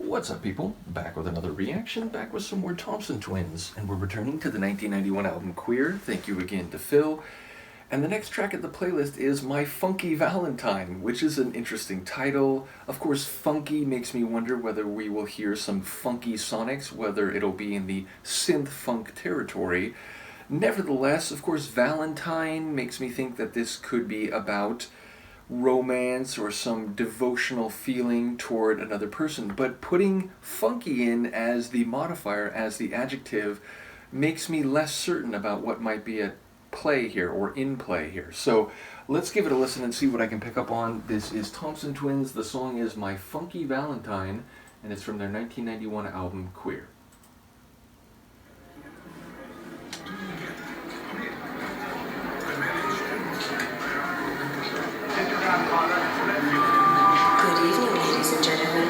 What's up, people? Back with another reaction, back with some more Thompson Twins, and we're returning to the 1991 album Queer. Thank you again to Phil. And the next track at the playlist is My Funky Valentine, which is an interesting title. Of course, funky makes me wonder whether we will hear some funky sonics, whether it'll be in the synth-funk territory. Nevertheless, of course, Valentine makes me think that this could be about romance or some devotional feeling toward another person, but putting funky in as the modifier, as the adjective, makes me less certain about what might be at play here or in play here. So let's give it a listen and see what I can pick up on. This is Thompson Twins. The song is My Funky Valentine, and it's from their 1991 album Queer. Good evening, ladies and gentlemen.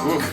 Oof.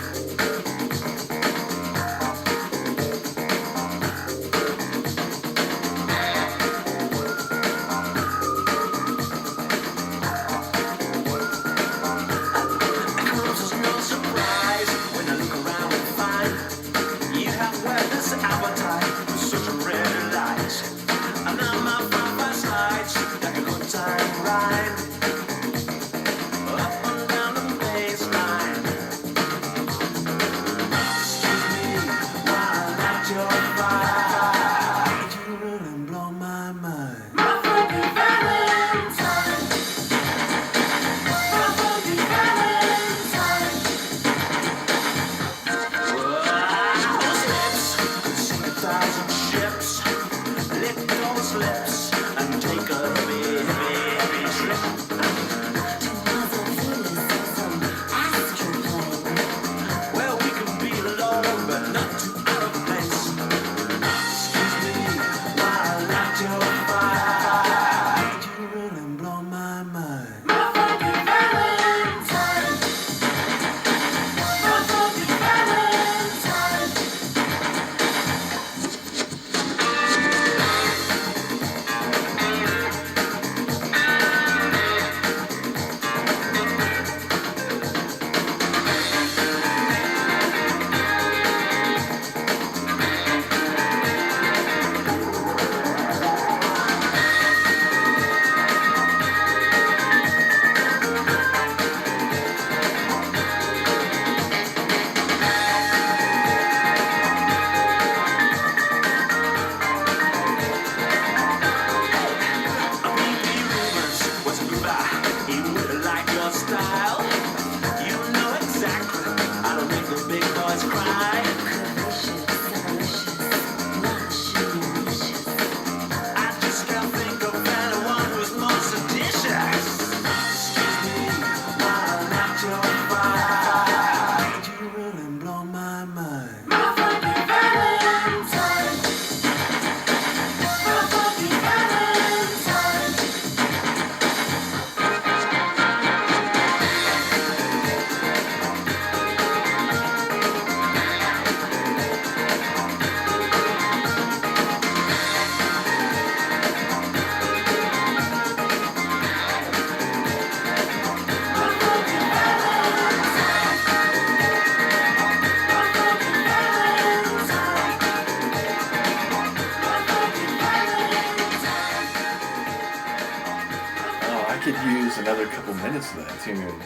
Could use another couple minutes of that tune.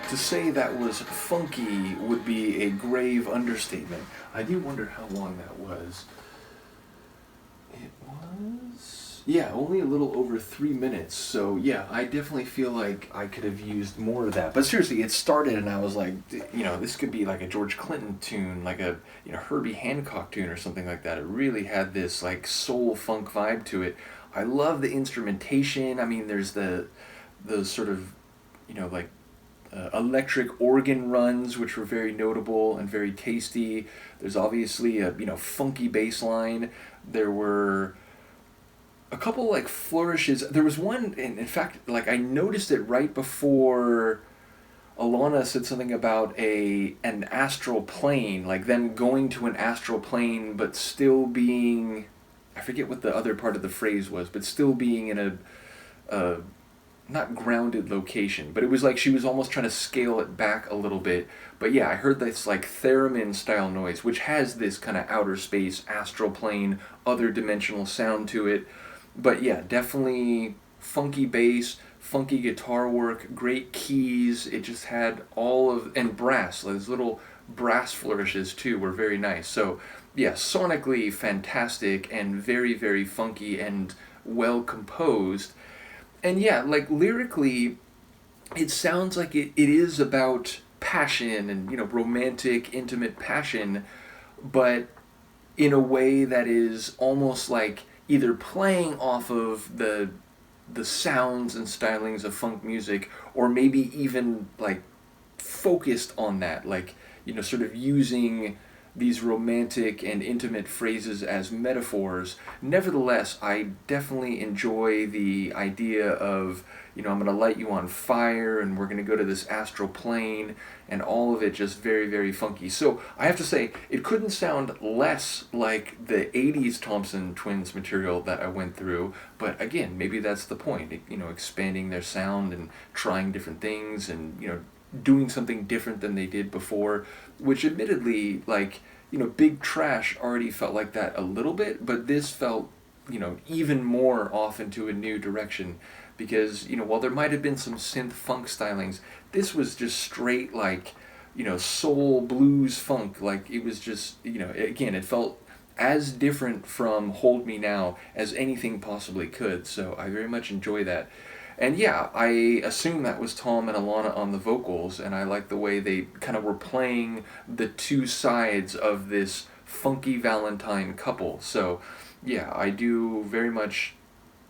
To say that was funky would be a grave understatement. I do wonder how long that was. It was, yeah, only a little over 3 minutes. So yeah, I definitely feel like I could have used more of that. But seriously, it started and I was like, this could be like a George Clinton tune, like a Herbie Hancock tune or something like that. It really had this like soul funk vibe to it. I love the instrumentation. I mean, there's those sort of, electric organ runs, which were very notable and very tasty. There's obviously a, funky bass line. There were a couple, like, flourishes. There was one, in fact, like, I noticed it right before Alana said something about an astral plane, like them going to an astral plane, but still being, I forget what the other part of the phrase was, but still being in a not grounded location, but it was like she was almost trying to scale it back a little bit. But yeah, I heard this like theremin style noise, which has this kind of outer space, astral plane, other dimensional sound to it. But yeah, definitely funky bass, funky guitar work, great keys. It just had all of, and brass, those little brass flourishes too were very nice. So yeah, sonically fantastic and very, very funky and well composed. And yeah, like lyrically, it sounds like it is about passion and, romantic, intimate passion, but in a way that is almost like either playing off of the sounds and stylings of funk music, or maybe even like focused on that, like, sort of using these romantic and intimate phrases as metaphors. Nevertheless, I definitely enjoy the idea of, I'm going to light you on fire and we're going to go to this astral plane, and all of it just very, very funky. So I have to say, it couldn't sound less like the 80s Thompson Twins material that I went through, but again, maybe that's the point, expanding their sound and trying different things and, doing something different than they did before, which admittedly, like, Big Trash already felt like that a little bit, but this felt, even more off into a new direction, because, while there might have been some synth funk stylings, this was just straight, like, soul blues funk. Like, it was just, again, it felt as different from Hold Me Now as anything possibly could, so I very much enjoy that. And yeah, I assume that was Tom and Alana on the vocals, and I like the way they kind of were playing the two sides of this Funky Valentine couple. So yeah, I do very much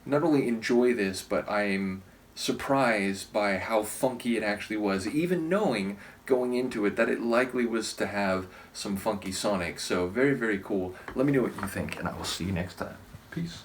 not only enjoy this, but I'm surprised by how funky it actually was, even knowing going into it that it likely was to have some funky sonics. So very, very cool. Let me know what you think, and I will see you next time. Peace.